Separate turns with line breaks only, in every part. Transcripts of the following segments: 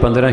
15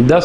10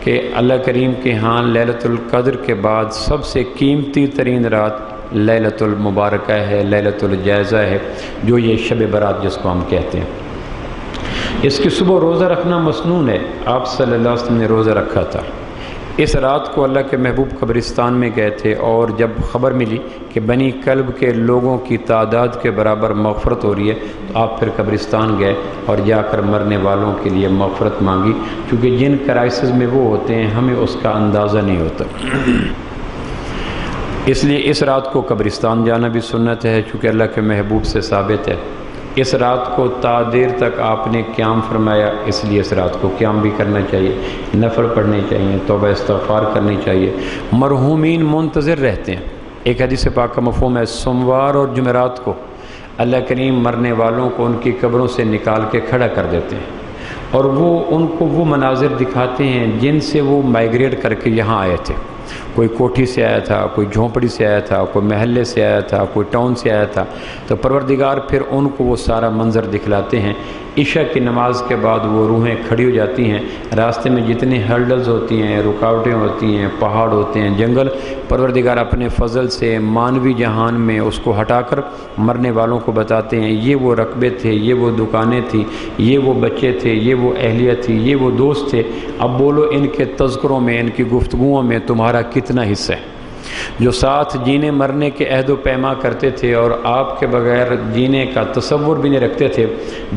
کہ اللہ کریم کے ہاں لیلۃ القدر کے بعد سب سے قیمتی ترین رات لیلۃ المبارکہ ہے، لیلۃ الجائزہ ہے، جو یہ شب برات جس کو ہم کہتے ہیں۔ اس کی صبح روزہ رکھنا مسنون ہے، آپ صلی اللہ علیہ وسلم نے روزہ رکھا تھا۔ اس رات کو اللہ کے محبوب قبرستان میں گئے تھے، اور جب خبر ملی کہ بنی کلب کے لوگوں کی تعداد کے برابر مغفرت ہو رہی ہے، تو آپ پھر قبرستان گئے اور جا کر مرنے والوں کے لیے مغفرت مانگی، کیونکہ جن کرائسس میں وہ ہوتے ہیں ہمیں اس کا اندازہ نہیں ہوتا۔ اس لیے اس رات کو قبرستان جانا بھی سنت ہے، چونکہ اللہ کے محبوب سے ثابت ہے۔ اس رات کو تا دیر تک آپ نے قیام فرمایا، اس لیے اس رات کو قیام بھی کرنا چاہیے، نفل پڑھنے چاہیے، توبہ استغفار کرنی چاہیے۔ مرحومین منتظر رہتے ہیں۔ ایک حدیث پاک کا مفہوم ہے، سوموار اور جمعرات کو اللہ کریم مرنے والوں کو ان کی قبروں سے نکال کے کھڑا کر دیتے ہیں، اور وہ ان کو وہ مناظر دکھاتے ہیں جن سے وہ مائیگریٹ کر کے یہاں آئے تھے۔ کوئی کوٹھی سے آیا تھا، کوئی جھونپڑی سے آیا تھا، کوئی محلے سے آیا تھا، کوئی ٹاؤن سے آیا تھا، تو پروردگار پھر ان کو وہ سارا منظر دکھلاتے ہیں۔ عشاء کی نماز کے بعد وہ روحیں کھڑی ہو جاتی ہیں، راستے میں جتنے ہرڈلز ہوتی ہیں، رکاوٹیں ہوتی ہیں، پہاڑ ہوتے ہیں، جنگل، پروردگار اپنے فضل سے مانوی جہان میں اس کو ہٹا کر مرنے والوں کو بتاتے ہیں، یہ وہ رقبے تھے، یہ وہ دکانیں تھیں، یہ وہ بچے تھے، یہ وہ اہلیہ تھی، یہ وہ دوست تھے، اب بولو ان کے تذکروں میں، ان کی گفتگوؤں میں تمہارا کتنا حصہ ہے؟ جو ساتھ جینے مرنے کے عہد و پیما کرتے تھے اور آپ کے بغیر جینے کا تصور بھی نہیں رکھتے تھے،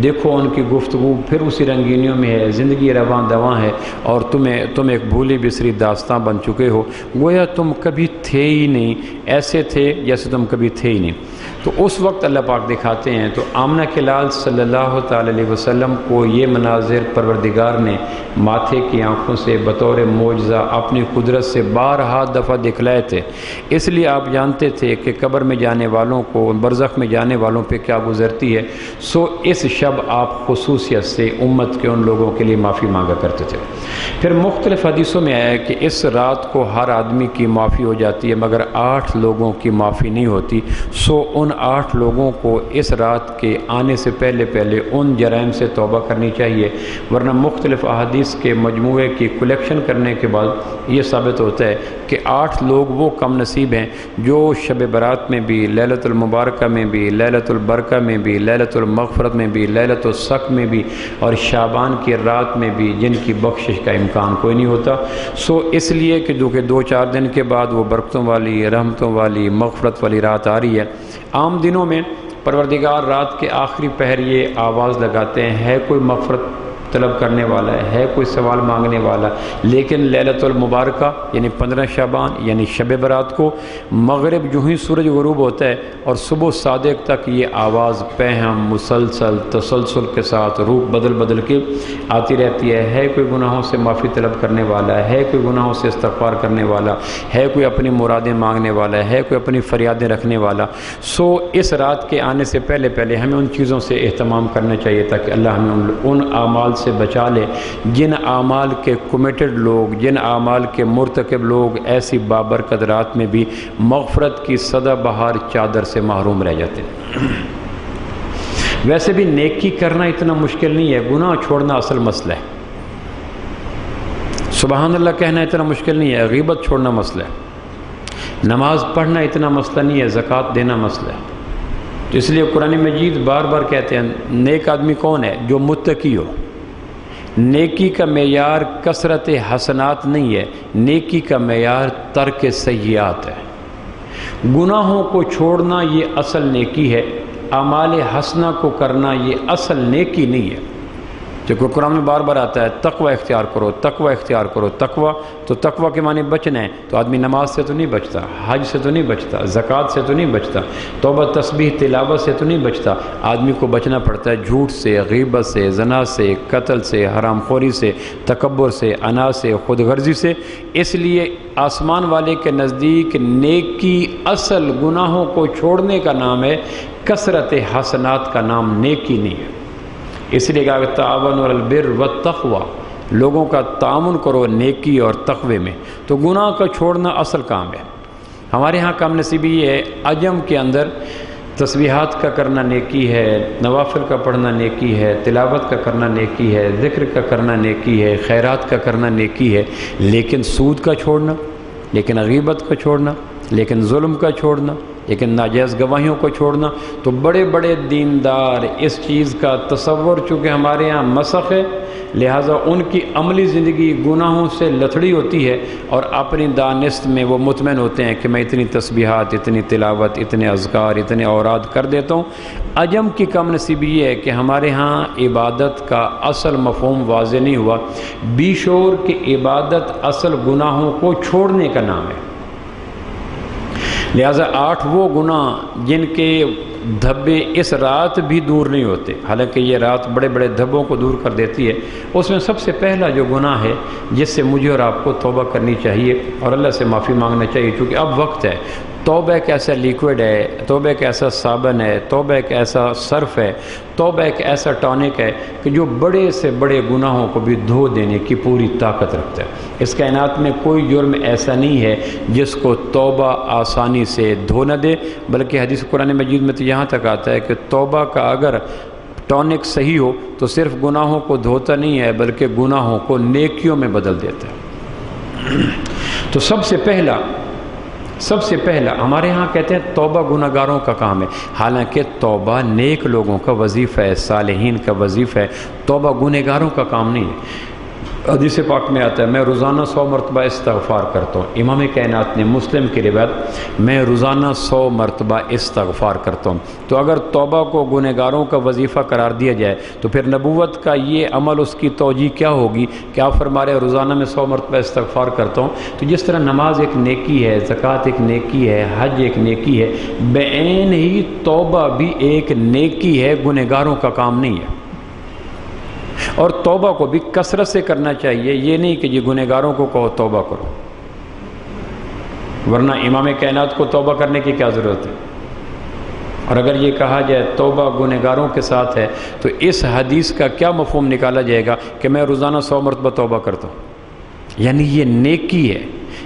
دیکھو ان کی گفتگو پھر اسی رنگینیوں میں ہے، زندگی رواں دواں ہے، اور تم ایک بھولی بسری داستاں بن چکے ہو، گویا تم کبھی تھے ہی نہیں، ایسے تھے جیسے تم کبھی تھے ہی نہیں۔ تو اس وقت اللہ پاک دکھاتے ہیں۔ تو آمنہ کے لال صلی اللہ تعالی علیہ وسلم کو یہ مناظر پروردگار نے ماتھے کی آنکھوں سے بطور معجزہ اپنی قدرت سے بارہا دفعہ دکھلائے تھے، اس لیے آپ جانتے تھے کہ قبر میں جانے والوں کو، برزخ میں جانے والوں پہ کیا گزرتی ہے، سو اس شب آپ خصوصیت سے امت کے ان لوگوں کے لیے معافی مانگا کرتے تھے۔ پھر مختلف حدیثوں میں آیا ہے کہ اس رات کو ہر آدمی کی معافی ہو جاتی ہے، مگر 8 لوگوں کی معافی نہیں ہوتی، سو ان 8 لوگوں کو اس رات کے آنے سے پہلے ان جرائم سے توبہ کرنی چاہیے، ورنہ مختلف احادیث کے مجموعے کی کلیکشن کرنے کے بعد یہ ثابت ہوتا ہے کہ 8 لوگ وہ کم نصیب ہیں جو شب برات میں بھی، لیلۃ المبارکہ میں بھی، لیلۃ البرکہ میں بھی، لیلۃ المغفرت میں بھی، لیلۃ الصق میں بھی، اور شعبان کی رات میں بھی، جن کی بخشش کا امکان کوئی نہیں ہوتا۔ سو اس لیے کہ جو کہ 2-4 دن کے بعد وہ برکتوں والی، رحمتوں والی، مغفرت والی رات آ رہی ہے۔ عام دنوں میں پروردگار رات کے آخری پہر یہ آواز لگاتے ہیں، ہے کوئی مغفرت طلب کرنے والا ہے کوئی سوال مانگنے والا، لیکن لیلۃ المبارکہ یعنی 15 شعبان یعنی شب برات کو مغرب جو ہی سورج غروب ہوتا ہے اور صبح صادق تک یہ آواز پہم مسلسل تسلسل کے ساتھ روح بدل بدل کے آتی رہتی ہے کوئی گناہوں سے معافی طلب کرنے والا ہے، کوئی گناہوں سے استغفار کرنے والا ہے، کوئی اپنی مرادیں مانگنے والا ہے، کوئی اپنی فریادیں رکھنے والا۔ سو اس رات کے آنے سے پہلے ہمیں ان چیزوں سے اہتمام کرنا چاہیے تاکہ اللہ ہمیں ان اعمال سے بچا لے جن اعمال کے کمیٹڈ لوگ، جن اعمال کے مرتکب لوگ ایسی بابرکت رات میں بھی مغفرت کی سدا بہار چادر سے محروم رہ جاتے ہیں۔ ویسے بھی نیکی کرنا اتنا مشکل نہیں ہے، گناہ چھوڑنا اصل مسئلہ ہے۔ سبحان اللہ کہنا اتنا مشکل نہیں ہے، غیبت چھوڑنا مسئلہ ہے۔ نماز پڑھنا اتنا مسئلہ نہیں ہے، زکوٰۃ دینا مسئلہ ہے۔ تو اس لیے قرآن مجید بار بار کہتے ہیں نیک آدمی کون ہے؟ جو متقی ہو۔ نیکی کا معیار کثرت حسنات نہیں ہے، نیکی کا معیار ترک سیئات ہے۔ گناہوں کو چھوڑنا یہ اصل نیکی ہے، اعمال حسنہ کو کرنا یہ اصل نیکی نہیں ہے۔ جو قرآن میں بار بار آتا ہے تقوی اختیار کرو، تقوی اختیار کرو، تقوی، تو تقوی کے معنی بچنا ہے، تو آدمی نماز سے تو نہیں بچتا، حج سے تو نہیں بچتا، زکوٰۃ سے تو نہیں بچتا، توبہ تسبیح تلاوت سے تو نہیں بچتا، آدمی کو بچنا پڑتا ہے جھوٹ سے، غیبت سے، زنا سے، قتل سے، حرام خوری سے، تکبر سے، انا سے، خود غرضی سے۔ اس لیے آسمان والے کے نزدیک نیکی اصل گناہوں کو چھوڑنے کا نام ہے، کثرت حسنات کا نام نیکی نہیں ہے۔ اس لیے کہا کہ تعاونوا علی البر والتقوی، لوگوں کا تعاون کرو نیکی اور تقوی میں، تو گناہ کا چھوڑنا اصل کام ہے۔ ہمارے ہاں کم نصیبی یہ ہے، عجم کے اندر تسبیحات کا کرنا نیکی ہے، نوافل کا پڑھنا نیکی ہے، تلاوت کا کرنا نیکی ہے، ذکر کا کرنا نیکی ہے، خیرات کا کرنا نیکی ہے، لیکن سود کا چھوڑنا، لیکن غیبت کا چھوڑنا، لیکن ظلم کا چھوڑنا، لیکن ناجائز گواہیوں کو چھوڑنا، تو بڑے بڑے دیندار اس چیز کا تصور چونکہ ہمارے ہاں مسخ ہے، لہٰذا ان کی عملی زندگی گناہوں سے لتھڑی ہوتی ہے، اور اپنی دانست میں وہ مطمئن ہوتے ہیں کہ میں اتنی تسبیحات، اتنی تلاوت، اتنے اذکار، اتنے اوراد کر دیتا ہوں۔ عجم کی کم نصیبی یہ ہے کہ ہمارے ہاں عبادت کا اصل مفہوم واضح نہیں ہوا، بیشور کہ عبادت اصل گناہوں کو چھوڑنے کا نام ہے۔ لہٰذا 8 وہ گناہ جن کے دھبے اس رات بھی دور نہیں ہوتے، حالانکہ یہ رات بڑے بڑے دھبوں کو دور کر دیتی ہے، اس میں سب سے پہلا جو گناہ ہے جس سے مجھے اور آپ کو توبہ کرنی چاہیے اور اللہ سے معافی مانگنا چاہیے، چونکہ اب وقت ہے۔ توبہ ایک ایسا لیکوڈ ہے، توبہ ایک ایسا صابن ہے، توبہ ایک ایسا صرف ہے، توبہ ایک ایسا ٹانک ہے کہ جو بڑے سے بڑے گناہوں کو بھی دھو دینے کی پوری طاقت رکھتا ہے۔ اس کائنات میں کوئی جرم ایسا نہیں ہے جس کو توبہ آسانی سے دھو نہ دے، بلکہ حدیث قرآن مجید میں تو یہاں تک آتا ہے کہ توبہ کا اگر ٹانک صحیح ہو تو صرف گناہوں کو دھوتا نہیں ہے بلکہ گناہوں کو نیکیوں میں بدل دیتا ہے۔ تو سب سے پہلا ہمارے ہاں کہتے ہیں توبہ گناہ گاروں کا کام ہے، حالانکہ توبہ نیک لوگوں کا وظیفہ ہے، صالحین کا وظیفہ ہے، توبہ گناہ گاروں کا کام نہیں ہے۔ حدیث پاک میں آتا ہے میں روزانہ 100 مرتبہ استغفار کرتا ہوں، امام کائنات نے مسلم کی روایت میں روزانہ 100 مرتبہ استغفار کرتا ہوں۔ تو اگر توبہ کو گنہگاروں کا وظیفہ قرار دیا جائے تو پھر نبوت کا یہ عمل اس کی توجیہ کیا ہوگی کہ آپ فرما رہے ہیں روزانہ میں 100 مرتبہ استغفار کرتا ہوں۔ تو جس طرح نماز ایک نیکی ہے، زکوٰۃ ایک نیکی ہے، حج ایک نیکی ہے، بعین ہی توبہ بھی ایک نیکی ہے، گنہگاروں کا کام نہیں ہے۔ اور توبہ کو بھی کثرت سے کرنا چاہیے، یہ نہیں کہ یہ گنہگاروں کو کہو توبہ کرو، ورنہ امام کائنات کو توبہ کرنے کی کیا ضرورت ہے؟ اور اگر یہ کہا جائے توبہ گنہگاروں کے ساتھ ہے تو اس حدیث کا کیا مفہوم نکالا جائے گا کہ میں روزانہ 100 مرتبہ توبہ کرتا ہوں؟ یعنی یہ نیکی ہے۔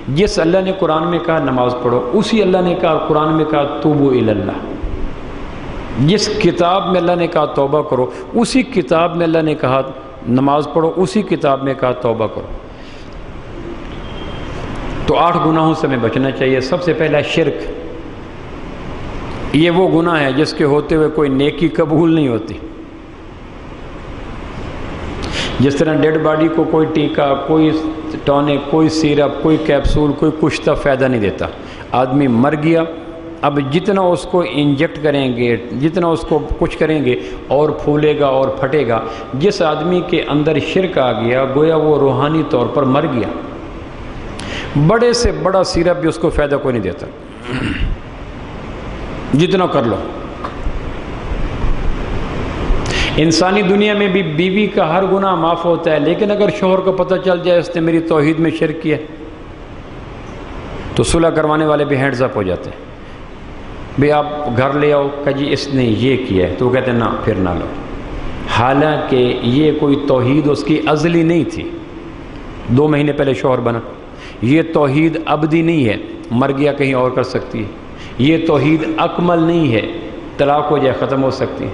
جس اللہ نے قرآن میں کہا نماز پڑھو، اسی اللہ نے کہا قرآن میں کہا توبوا الی اللہ۔ جس کتاب میں اللہ نے کہا توبہ کرو، اسی کتاب میں اللہ نے کہا نماز پڑھو، اسی کتاب میں کہا توبہ کرو۔ تو 8 گناہوں سے ہمیں بچنا چاہیے۔ سب سے پہلا شرک، یہ وہ گناہ ہے جس کے ہوتے ہوئے کوئی نیکی قبول نہیں ہوتی۔ جس طرح ڈیڈ باڈی کو کوئی ٹیکا، کوئی ٹونک، کوئی سیرپ، کوئی کیپسول، کوئی کشتہ فائدہ نہیں دیتا۔ آدمی مر گیا، اب جتنا اس کو انجیکٹ کریں گے، جتنا اس کو کچھ کریں گے اور پھولے گا اور پھٹے گا۔ جس آدمی کے اندر شرک آ گیا گویا وہ روحانی طور پر مر گیا، بڑے سے بڑا سیرپ بھی اس کو فائدہ کوئی نہیں دیتا، جتنا کر لو۔ انسانی دنیا میں بھی بیوی کا ہر گناہ معاف ہوتا ہے، لیکن اگر شوہر کو پتہ چل جائے اس نے میری توحید میں شرک کیا تو صلح کروانے والے بھی ہینڈز اپ ہو جاتے ہیں، بھی آپ گھر لے آؤ کہ جی اس نے یہ کیا ہے، تو وہ کہتے ہیں نا پھر نہ لو، حالانکہ یہ کوئی توحید اس کی ازلی نہیں تھی، 2 مہینے پہلے شوہر بنا۔ یہ توحید ابدی نہیں ہے، مر گیا کہیں اور کر سکتی ہے۔ یہ توحید اکمل نہیں ہے، طلاق ہو جائے ختم ہو سکتی ہے۔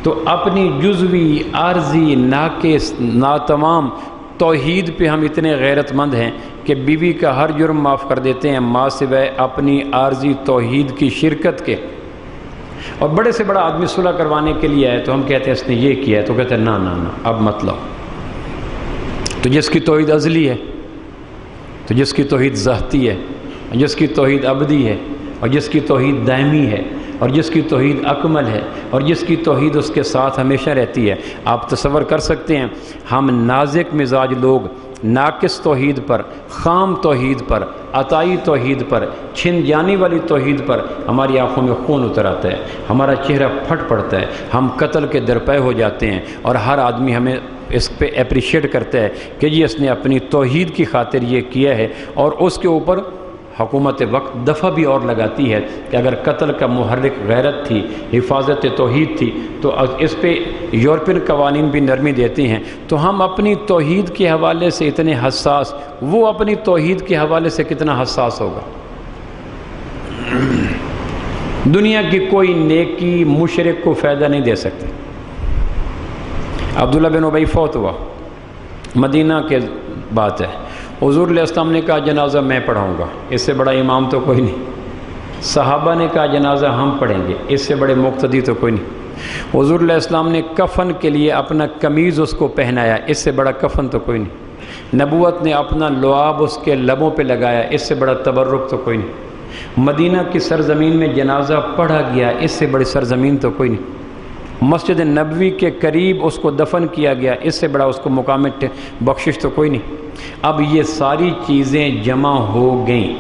تو اپنی جزوی، عارضی، ناقص، ناتمام توحید پہ ہم اتنے غیرت مند ہیں کہ بیوی کا ہر جرم معاف کر دیتے ہیں ماں سوائے اپنی عارضی توحید کی شرکت کے۔ اور بڑے سے بڑا آدمی صلح کروانے کے لیے آئے تو ہم کہتے ہیں اس نے یہ کیا ہے، تو کہتے ہیں نا نا نا اب مت لاؤ۔ تو جس کی توحید ازلی ہے، تو جس کی توحید ذاتی ہے، جس کی توحید ابدی ہے، اور جس کی توحید دائمی ہے، اور جس کی توحید اکمل ہے، اور جس کی توحید اس کے ساتھ ہمیشہ رہتی ہے۔ آپ تصور کر سکتے ہیں ہم نازک مزاج لوگ ناقص توحید پر، خام توحید پر، عطائی توحید پر، چھن جانے والی توحید پر ہماری آنکھوں میں خون اتر آتا ہے، ہمارا چہرہ پھٹ پڑتا ہے، ہم قتل کے درپے ہو جاتے ہیں، اور ہر آدمی ہمیں اس پہ اپریشیٹ کرتا ہے کہ جی اس نے اپنی توحید کی خاطر یہ کیا ہے، اور اس کے اوپر حکومت وقت دفعہ بھی اور لگاتی ہے کہ اگر قتل کا محرک غیرت تھی، حفاظت توحید تھی، تو اس پہ یورپین قوانین بھی نرمی دیتی ہیں۔ تو ہم اپنی توحید کے حوالے سے اتنے حساس، وہ اپنی توحید کے حوالے سے کتنا حساس ہوگا؟ دنیا کی کوئی نیکی مشرک کو فائدہ نہیں دے سکتی۔ عبداللہ بن ابی فوت ہوا، مدینہ کے بات ہے، حضور علیہ السلام نے کہا جنازہ میں پڑھاؤں گا، اس سے بڑا امام تو کوئی نہیں۔ صحابہ نے کہا جنازہ ہم پڑھیں گے، اس سے بڑے مقتدی تو کوئی نہیں۔ حضور علیہ السلام نے کفن کے لیے اپنا قمیض اس کو پہنایا، اس سے بڑا کفن تو کوئی نہیں۔ نبوت نے اپنا لعاب اس کے لبوں پہ لگایا، اس سے بڑا تبرک تو کوئی نہیں۔ مدینہ کی سرزمین میں جنازہ پڑھا گیا، اس سے بڑی سرزمین تو کوئی نہیں۔ مسجد نبوی کے قریب اس کو دفن کیا گیا، اس سے بڑا اس کو مقام بخشش تو کوئی نہیں۔ اب یہ ساری چیزیں جمع ہو گئیں،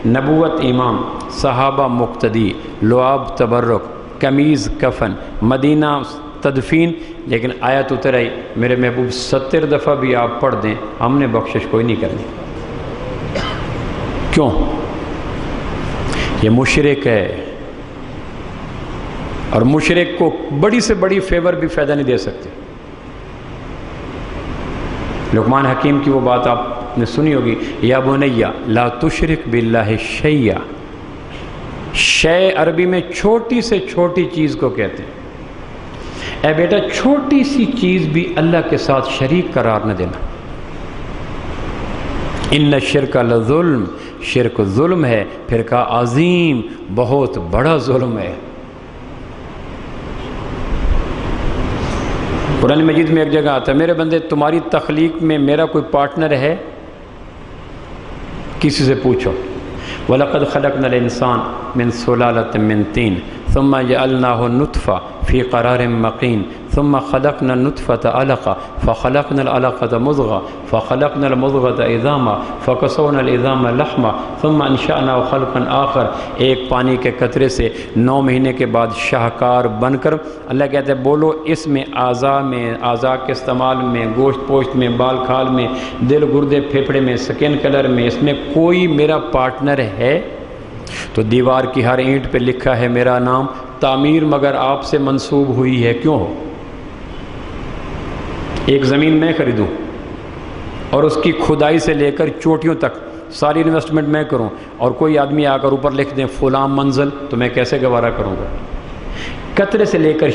نبوت امام، صحابہ مقتدی، لعاب تبرک، قمیض کفن، مدینہ تدفین، لیکن آیت اتر آئی میرے محبوب 70 دفعہ بھی آپ پڑھ دیں ہم نے بخشش کوئی نہیں کرنی۔ کیوں؟ یہ مشرک ہے، اور مشرک کو بڑی سے بڑی فیور بھی فائدہ نہیں دے سکتے۔ لقمان حکیم کی وہ بات آپ نے سنی ہوگی، یا بنیا لا تشرک باللہ شیئا، شے عربی میں چھوٹی سے چھوٹی چیز کو کہتے ہیں۔ اے بیٹا چھوٹی سی چیز بھی اللہ کے ساتھ شریک قرار نہ دینا۔ ان الشرک لظلم، شرک ظلم ہے، پھر کہا عظیم، بہت بڑا ظلم ہے۔ قرآن مجید میں ایک جگہ آتا ہے میرے بندے تمہاری تخلیق میں میرا کوئی پارٹنر ہے؟ کسی سے پوچھو۔ وَلَقَدْ خَلَقْنَا الْإِنسَانَ مِنْ سُلَالَةٍ مِنْ طِينٍ ثُمَّ جَعَلْنَاهُ نُطْفَةً فِي قَرَارٍ مَّكِينٍ ثُمَّ خَلَقْنَا النُّطْفَةَ عَلَقَةً فَخَلَقْنَا الْعَلَقَةَ مُضْغَةً فَخَلَقْنَا الْمُضْغَةَ عِظَامًا فَكَسَوْنَا الْعِظَامَ لَحْمًا ثُمَّ أَنشَأْنَاهُ خَلْقًا آخَرَ۔ ایک پانی کے قطرے سے 9 مہینے کے بعد شاہکار بن کر اللہ کہتے ہیں بولو اس میں اعضاء کے استعمال میں، گوشت پوشت میں، بال کھال میں، دل گردے پھیپھڑے میں، سکن کلر میں، اس میں کوئی میرا پارٹنر ہے؟ تو دیوار کی ہر اینٹ پہ لکھا ہے میرا نام، تعمیر مگر آپ سے منسوب ہوئی ہے۔ کیوں ہو؟ ایک زمین میں خریدوں اور اس کی کھدائی سے لے کر چوٹیوں تک ساری انویسٹمنٹ میں کروں، اور کوئی آدمی آ کر اوپر لکھ دیں فلاں منزل، تو میں کیسے گوارا کروں گا؟ قطرے سے لے کر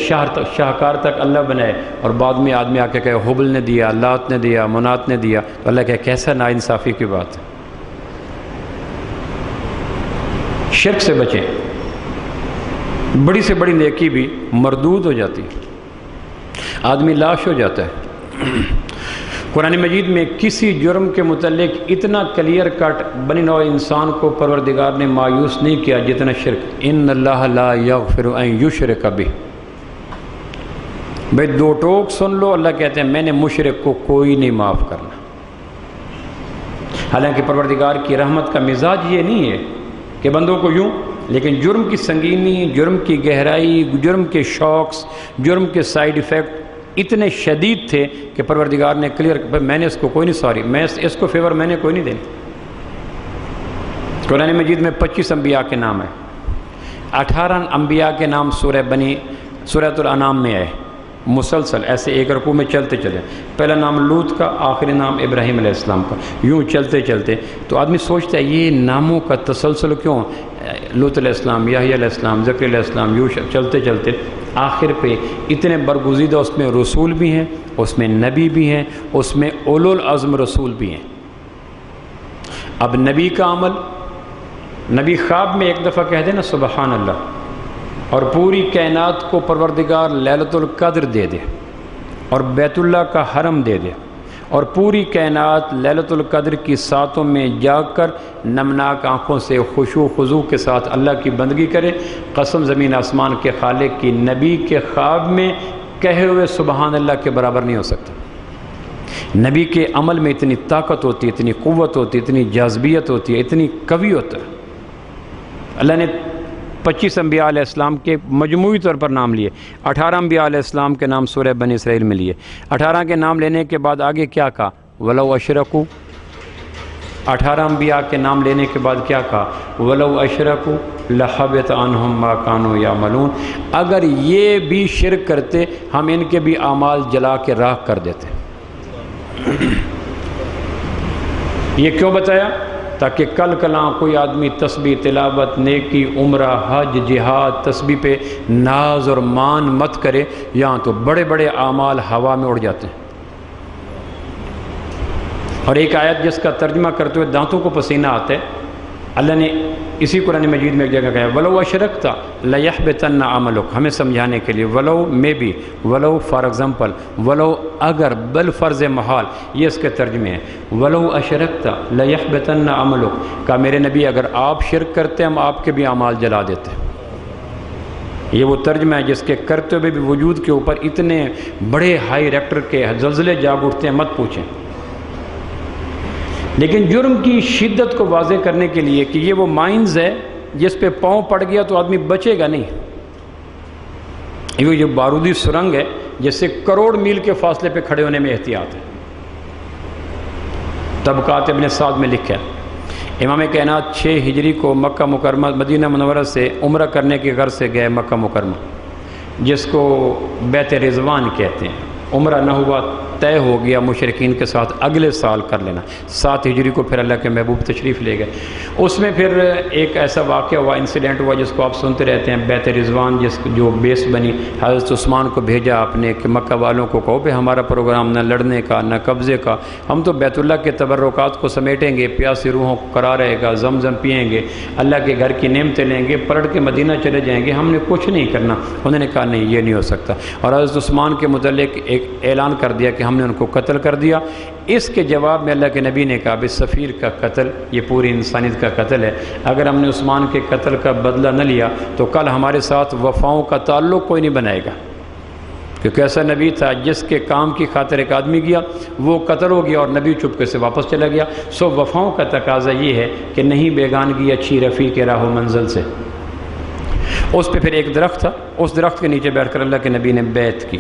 شاہکار تک اللہ بنائے، اور بعد میں آدمی آ کے کہے حبل نے دیا، لات نے دیا، منات نے دیا، تو اللہ کہے کیسا ناانصافی کی بات ہے۔ شرک سے بچیں، بڑی سے بڑی نیکی بھی مردود ہو جاتی ہے، آدمی لاش ہو جاتا ہے۔ قرآن مجید میں کسی جرم کے متعلق اتنا کلیئر کٹ بنی نوع انسان کو پروردگار نے مایوس نہیں کیا جتنا شرک۔ ان اللہ لا یغفر ان یشرک بہ۔ بھئی 2 ٹوک سن لو، اللہ کہتے ہیں میں نے مشرک کو کوئی نہیں معاف کرنا۔ حالانکہ پروردگار کی رحمت کا مزاج یہ نہیں ہے کہ بندوں کو یوں، لیکن جرم کی سنگینی، جرم کی گہرائی، جرم کے شوقس، جرم کے سائیڈ ایفیکٹ اتنے شدید تھے کہ پروردگار نے کلیئر میں نے اس کو کوئی نہیں سوری، میں اس کو فیور میں نے کوئی نہیں دینی۔ قرآن مجید میں 25 انبیاء کے نام ہیں، 18 انبیاء کے نام سورۃ الانعام میں آئے، مسلسل ایسے ایک رکوع میں چلتے چلے، پہلا نام لوط کا، آخری نام ابراہیم علیہ السلام کا، یوں چلتے چلتے تو آدمی سوچتا ہے یہ ناموں کا تسلسل کیوں؟ لوط علیہ السلام، یحییٰ علیہ السلام، زکریا علیہ السلام، یوں چلتے چلتے آخر پہ اتنے برگزیدہ اس میں رسول بھی ہیں، اس میں نبی بھی ہیں، اس میں اولو العزم رسول بھی ہیں۔ اب نبی کا عمل، نبی خواب میں ایک دفعہ کہہ دے نا سبحان اللہ، اور پوری کائنات کو پروردگار لیلۃ القدر دے دے، اور بیت اللہ کا حرم دے دے، اور پوری کائنات لیلۃ القدر کی ساتوں میں جاگ کر نمناک آنکھوں سے خشوع خضوع کے ساتھ اللہ کی بندگی کرے، قسم زمین آسمان کے خالق کی نبی کے خواب میں کہے ہوئے سبحان اللہ کے برابر نہیں ہو سکتا۔ نبی کے عمل میں اتنی طاقت ہوتی ہے، اتنی قوت ہوتی ہے، اتنی جاذبیت ہوتی ہے، اتنی قوی ہوتا ہے۔ اللہ نے 25 انبیاء علیہ السلام کے مجموعی طور پر نام لیے، 18 انبیاء علیہ السلام کے نام سورہ بنی اسرائیل میں لیے۔ 18 کے نام لینے کے بعد آگے کیا کہا؟ وَلَوْ أَشْرَكُوا۔ 18 انبیاء کے نام لینے کے بعد کیا کہا؟ وَلَوْ أَشْرَكُوا لَحَبِطَ عَنْهُمْ مَا كَانُوا يَعْمَلُونَ۔ اگر یہ بھی شرک کرتے ہم ان کے بھی اعمال جلا کے راکھ کر دیتے۔ یہ کیوں بتایا؟ تاکہ کل کلاں کوئی آدمی تسبیح، تلاوت، نیکی، عمرہ، حج، جہاد، تسبیح پہ ناز اور مان مت کرے، یہاں تو بڑے بڑے اعمال ہوا میں اڑ جاتے ہیں۔ اور ایک آیت جس کا ترجمہ کرتے ہوئے دانتوں کو پسینہ آتا ہے، اللہ نے اسی قرآن مجید میں ایک جگہ کہا وَلَوْ أَشْرَكْتَ لَيَحْبِطَنَّ عَمَلُكَ، ہمیں سمجھانے کے لیے ولو میں بھی، ولو فار ایگزامپل، ولو اگر، بل فرض محال، یہ اس کے ترجمے ہیں۔ وَلَوْ أَشْرَكْتَ لَيَحْبِطَنَّ عَمَلُكَ، کہا میرے نبی اگر آپ شرک کرتے ہم آپ کے بھی اعمال جلا دیتے۔ یہ وہ ترجمہ ہے جس کے کرتے ہوئے بھی وجود کے اوپر اتنے بڑے ہائی ریکٹر کے زلزلے جاگ اٹھتے ہیں، مت پوچھیں۔ لیکن جرم کی شدت کو واضح کرنے کے لیے کہ یہ وہ مائنز ہے جس پہ پاؤں پڑ گیا تو آدمی بچے گا نہیں، یہ بارودی سرنگ ہے جس سے کروڑ میل کے فاصلے پہ کھڑے ہونے میں احتیاط ہے۔ طبقات ابن سعد میں لکھا ہے امام کائنات 6 ہجری کو مکہ مکرمہ مدینہ منورہ سے عمرہ کرنے کی غرض سے گئے مکہ مکرمہ، جس کو بیت رضوان کہتے ہیں۔ عمرہ نہ ہوا، طے ہو گیا مشرکین کے ساتھ اگلے سال کر لینا۔ 7 ہجری کو پھر اللہ کے محبوب تشریف لے گئے۔ اس میں پھر ایک ایسا واقعہ ہوا، انسیڈنٹ ہوا جس کو آپ سنتے رہتے ہیں، بیت رضوان جو بیس بنی، حضرت عثمان کو بھیجا آپ نے کہ مکہ والوں کو کہو کہ ہمارا پروگرام نہ لڑنے کا نہ قبضے کا، ہم تو بیت اللہ کے تبرکات کو سمیٹیں گے، پیاسی روحوں کو کرا رہے گا، زمزم پئیں گے، اللہ کے گھر کی نعمتیں لیں گے، پلٹ کے مدینہ چلے جائیں گے، ہم نے کچھ نہیں کرنا۔ انہوں نے کہا نہیں، یہ نہیں ہو سکتا، اور حضرت عثمان کے متعلق ایک اعلان کر دیا کہ ہم نے ان کو قتل کر دیا۔ اس کے جواب میں اللہ کے نبی نے کہا بس سفیر کا قتل یہ پوری انسانیت کا قتل ہے، اگر ہم نے عثمان کے قتل کا بدلہ نہ لیا تو کل ہمارے ساتھ وفاؤں کا تعلق کوئی نہیں بنائے گا، کیونکہ ایسا نبی تھا جس کے کام کی خاطر ایک آدمی گیا، وہ قتل ہو گیا اور نبی چپکے سے واپس چلا گیا۔ سو وفاؤں کا تقاضا یہ ہے کہ نہیں بیگانگی اچھی رفیق راہ و منزل سے۔ اس پہ پھر ایک درخت تھا، اس درخت کے نیچے بیٹھ کر اللہ کے نبی نے بیعت کی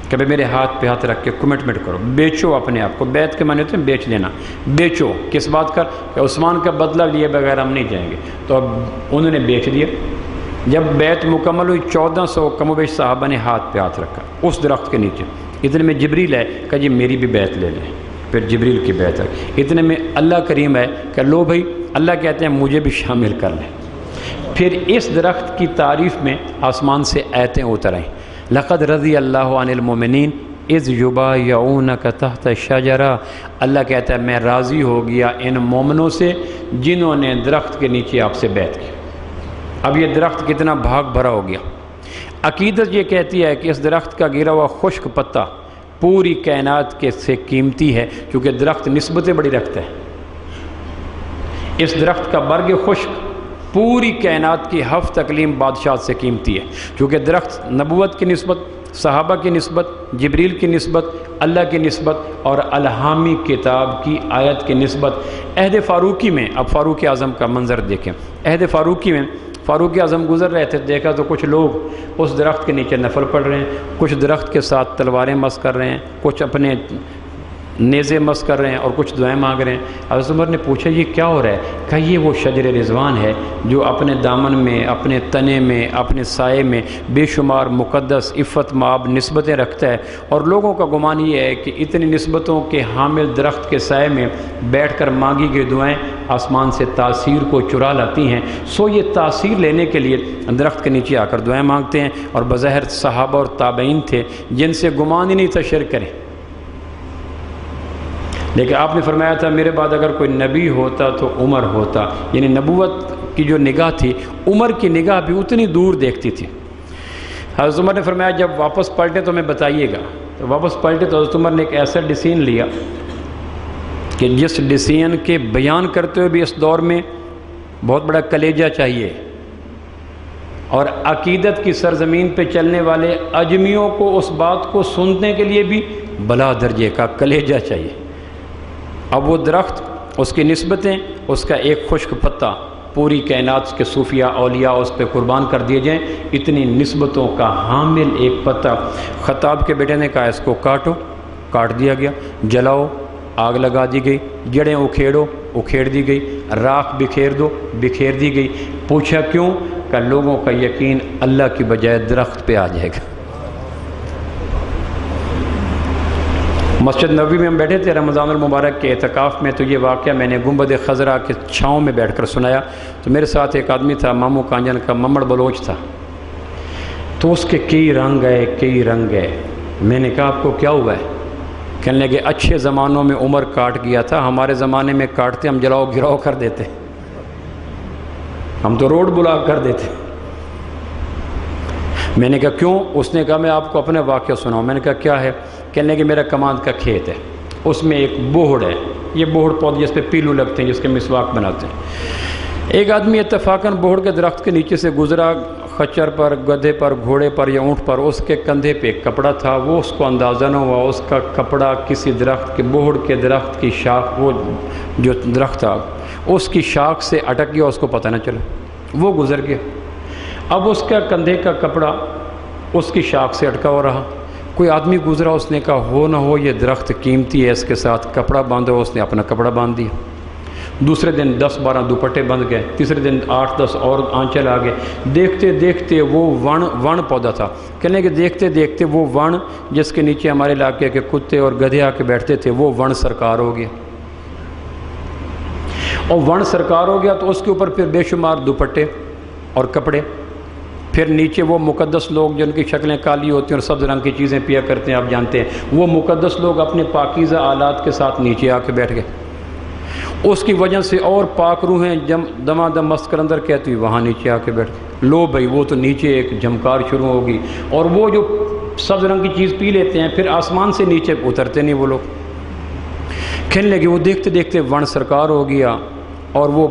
کہ بھئی میرے ہاتھ پہ ہاتھ رکھ کے کمٹمنٹ کرو، بیچو اپنے آپ کو۔ بیعت کے معنی ہوتے ہیں بیچ دینا، بیچو کس بات کا؟ کہ عثمان کا بدلہ لیے بغیر ہم نہیں جائیں گے۔ تو اب انہوں نے بیچ دیا۔ جب بیعت مکمل ہوئی 1400 کم و بیش صحابہ نے ہاتھ پہ ہاتھ رکھا اس درخت کے نیچے۔ اتنے میں جبریل ہے کہ جی میری بھی بیعت لے لیں، پھر جبریل کی بیعت ہے۔ اتنے میں اللہ کریم ہے کہ لو بھائی، اللہ کہتے ہیں مجھے بھی شامل کر لیں۔ پھر اس درخت کی تعریف میں آسمان سے آیتیں اتر آئیں، لقد رضی اللہ عن المؤمنین اذ یبایعونک تحت الشجرہ، اللہ کہتا ہے میں راضی ہو گیا ان مومنوں سے جنہوں نے درخت کے نیچے آپ سے بیعت کی۔ اب یہ درخت کتنا بھاگ بھرا ہو گیا۔ عقیدت یہ کہتی ہے کہ اس درخت کا گرا ہوا خشک پتا پوری کائنات کے سے قیمتی ہے، کیونکہ درخت نسبتیں بڑی رکھتا ہے۔ اس درخت کا برگ خشک پوری کائنات کی ہفت اقلیم بادشاہ سے قیمتی ہے، کیونکہ درخت نبوت کی نسبت، صحابہ کی نسبت، جبریل کی نسبت، اللہ کی نسبت اور الہامی کتاب کی آیت کی نسبت۔ عہد فاروقی میں، اب فاروق اعظم کا منظر دیکھیں، عہد فاروقی میں فاروق اعظم گزر رہے تھے، دیکھا تو کچھ لوگ اس درخت کے نیچے نفل پڑھ رہے ہیں، کچھ درخت کے ساتھ تلواریں مس کر رہے ہیں، کچھ اپنے نیزے مس کر رہے ہیں اور کچھ دعائیں مانگ رہے ہیں۔ حضرت عمر نے پوچھا یہ کیا ہو رہا ہے؟ کہ یہ وہ شجر رضوان ہے جو اپنے دامن میں، اپنے تنے میں، اپنے سائے میں بے شمار مقدس عفت مآب نسبتیں رکھتا ہے، اور لوگوں کا گمان یہ ہے کہ اتنی نسبتوں کے حامل درخت کے سائے میں بیٹھ کر مانگی گئی دعائیں آسمان سے تاثیر کو چرا لاتی ہیں۔ سو یہ تاثیر لینے کے لیے درخت کے نیچے آ کر دعائیں مانگتے ہیں، اور بظاہر صحابہ اور تابعین تھے جن سے گمان ہی نہیں تھا شرک کریں۔ لیکن آپ نے فرمایا تھا میرے بعد اگر کوئی نبی ہوتا تو عمر ہوتا، یعنی نبوت کی جو نگاہ تھی عمر کی نگاہ بھی اتنی دور دیکھتی تھی۔ حضرت عمر نے فرمایا جب واپس پلٹے تو ہمیں بتائیے گا۔ تو واپس پلٹے تو حضرت عمر نے ایک ایسا ڈیسیژن لیا کہ جس ڈیسیژن کے بیان کرتے ہوئے بھی اس دور میں بہت بڑا کلیجہ چاہیے، اور عقیدت کی سرزمین پہ چلنے والے اجمیوں کو اس بات کو سننے کے لیے بھی بلا درجے کا کلیجہ چاہیے۔ اب وہ درخت، اس کی نسبتیں، اس کا ایک خشک پتا، پوری کائنات کے صوفیہ اولیاء اس پہ قربان کر دیے جائیں، اتنی نسبتوں کا حامل ایک پتا۔ خطاب کے بیٹے نے کہا اس کو کاٹو، کاٹ دیا گیا، جلاؤ، آگ لگا دی گئی، جڑیں اکھیڑو، اکھیڑ دی گئی، راکھ بکھیر دو، بکھیر دی گئی۔ پوچھا کیوں؟ کہ لوگوں کا یقین اللہ کی بجائے درخت پہ آ جائے گا۔ مسجد نبوی میں ہم بیٹھے تھے رمضان المبارک کے اعتکاف میں، تو یہ واقعہ میں نے گنبد خضرا کے چھاؤں میں بیٹھ کر سنایا۔ تو میرے ساتھ ایک آدمی تھا، مامو کانجن کا، ممڑ بلوچ تھا، تو اس کے کئی رنگ ہے۔ میں نے کہا آپ کو کیا ہوا ہے؟ کہنے لگے اچھے زمانوں میں عمر کاٹ گیا تھا، ہمارے زمانے میں کاٹتے ہم جلاؤ گراؤ کر دیتے، ہم تو روڈ بلاک کر دیتے۔ میں نے کہا کیوں؟ اس نے کہا میں آپ کو اپنے واقعہ سناؤں۔ میں نے کہا کیا ہے؟ کہنے لگے میرا کماند کا کھیت ہے، اس میں ایک بوہڑ ہے، یہ بوہڑ پودے جس پہ پیلو لگتے ہیں، جس کے مسواک بناتے ہیں۔ ایک آدمی اتفاقاً بوہڑ کے درخت کے نیچے سے گزرا، خچر پر، گدھے پر، گھوڑے پر یا اونٹ پر، اس کے کندھے پہ ایک کپڑا تھا، وہ اس کو اندازہ نہ ہوا اس کا کپڑا کسی درخت کے، بوہڑ کے درخت کی شاخ، وہ جو درخت تھا اس کی شاخ سے اٹک گیا، اس کو پتہ نہ چلا، وہ گزر گیا۔ اب اس کا کندھے کا کپڑا اس کی شاخ سے اٹکا ہو رہا، کوئی آدمی گزرا، اس نے کہا ہو نہ ہو یہ درخت قیمتی ہے، اس کے ساتھ کپڑا باندھو، اس نے اپنا کپڑا باندھ دیا۔ دوسرے دن 10-12 دوپٹے بندھ گئے، تیسرے دن 8-10 اور آنچل آ گئے۔ دیکھتے دیکھتے وہ ون پودا تھا، کہنے کہ دیکھتے دیکھتے وہ ون جس کے نیچے ہمارے علاقے کے کتے اور گدھے آ کے بیٹھتے تھے، وہ ون سرکار ہو گیا، اور ون سرکار ہو گیا تو اس کے اوپر پھر بے شمار دوپٹے اور کپڑے، پھر نیچے وہ مقدس لوگ جن کی شکلیں کالی ہوتی ہیں اور سبز رنگ کی چیزیں پیا کرتے ہیں، آپ جانتے ہیں، وہ مقدس لوگ اپنے پاکیزہ آلات کے ساتھ نیچے آ کے بیٹھ گئے۔ اس کی وجہ سے اور پاک روحیں دما دم مست کلندر کہتی ہوئی وہاں نیچے آ کے بیٹھ گئے۔ لو بھائی وہ تو نیچے ایک جھمکار شروع ہوگی، اور وہ جو سبز رنگ کی چیز پی لیتے ہیں پھر آسمان سے نیچے اترتے نہیں وہ لوگ۔ کہنے لگے وہ دیکھتے دیکھتے ون سرکار ہو گیا، اور وہ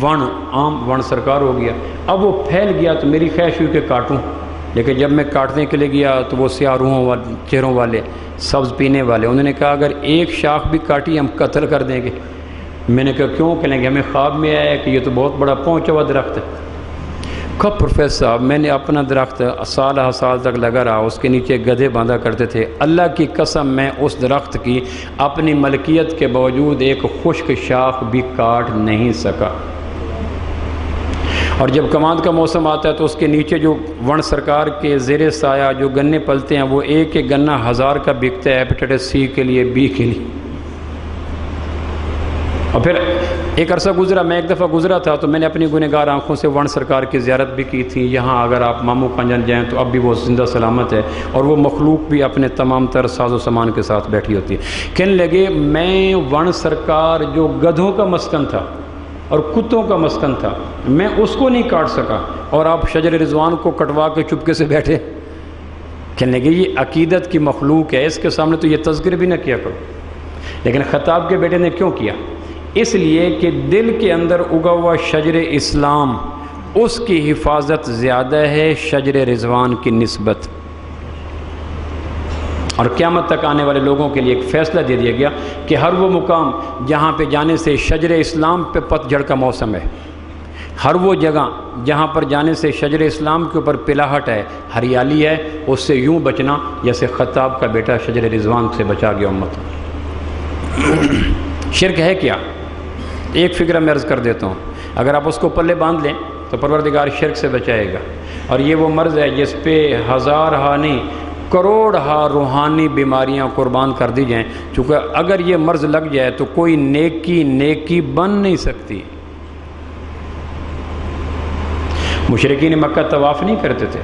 ون عام ون سرکار ہو گیا۔ اب وہ پھیل گیا تو میری خواہش ہوئی کہ کاٹوں، لیکن جب میں کاٹنے کے لیے گیا تو وہ سیاہ روحوں والے چہروں والے، سبز پینے والے، انہوں نے کہا اگر ایک شاخ بھی کاٹی ہم قتل کر دیں گے۔ میں نے کہا کیوں؟ کہنے لگے ہمیں خواب میں آیا ہے کہ یہ تو بہت بڑا پہنچا ہوا درخت ہے۔ کہا پروفیسر صاحب میں نے اپنا درخت سال تک لگا رہا، اس کے نیچے گدھے باندھا کرتے تھے، اللہ کی قسم میں اس درخت کی اپنی ملکیت کے باوجود ایک خشک شاخ بھی کاٹ نہیں سکا۔ اور جب کماند کا موسم آتا ہے تو اس کے نیچے جو ون سرکار کے زیر سایہ جو گنے پلتے ہیں، وہ ایک ایک گنا 1000 کا بکتا ہے، ہیپیٹائٹس سی کے لیے، بی کے لیے۔ اور پھر ایک عرصہ گزرا، میں ایک دفعہ گزرا تھا تو میں نے اپنی گنہگار آنکھوں سے ون سرکار کی زیارت بھی کی تھی۔ یہاں اگر آپ مامو کانجن جائیں تو اب بھی وہ زندہ سلامت ہے، اور وہ مخلوق بھی اپنے تمام تر ساز و سامان کے ساتھ بیٹھی ہوتی ہے۔ کہنے لگے میں ون سرکار جو گدھوں کا مسکن تھا اور کتوں کا مسکن تھا، میں اس کو نہیں کاٹ سکا، اور آپ شجر رضوان کو کٹوا کے چپکے سے بیٹھے۔ کہنے لگے یہ عقیدت کی مخلوق ہے، اس کے سامنے تو یہ تذکر بھی نہ کیا کرو۔ لیکن خطاب کے بیٹے نے کیوں کیا؟ اس لیے کہ دل کے اندر اگا ہوا شجر اسلام، اس کی حفاظت زیادہ ہے شجر رضوان کی نسبت۔ اور قیامت تک آنے والے لوگوں کے لیے ایک فیصلہ دے دیا گیا کہ ہر وہ مقام جہاں پہ جانے سے شجر اسلام پہ پت جھڑ کا موسم ہے، ہر وہ جگہ جہاں پر جانے سے شجر اسلام کے اوپر پلاہٹ ہے، ہریالی ہے، اس سے یوں بچنا جیسے خطاب کا بیٹا شجر رضوان سے بچا گیا امت۔ شرک ہے کیا؟ ایک فکرہ میں عرض کر دیتا ہوں، اگر آپ اس کو پلے باندھ لیں تو پروردگار شرک سے بچائے گا۔ اور یہ وہ مرض ہے جس پہ 1000 نہیں کروڑ روحانی بیماریاں قربان کر دی جائیں، چونکہ اگر یہ مرض لگ جائے تو کوئی نیکی بن نہیں سکتی۔ مشرکین مکہ طواف نہیں کرتے تھے،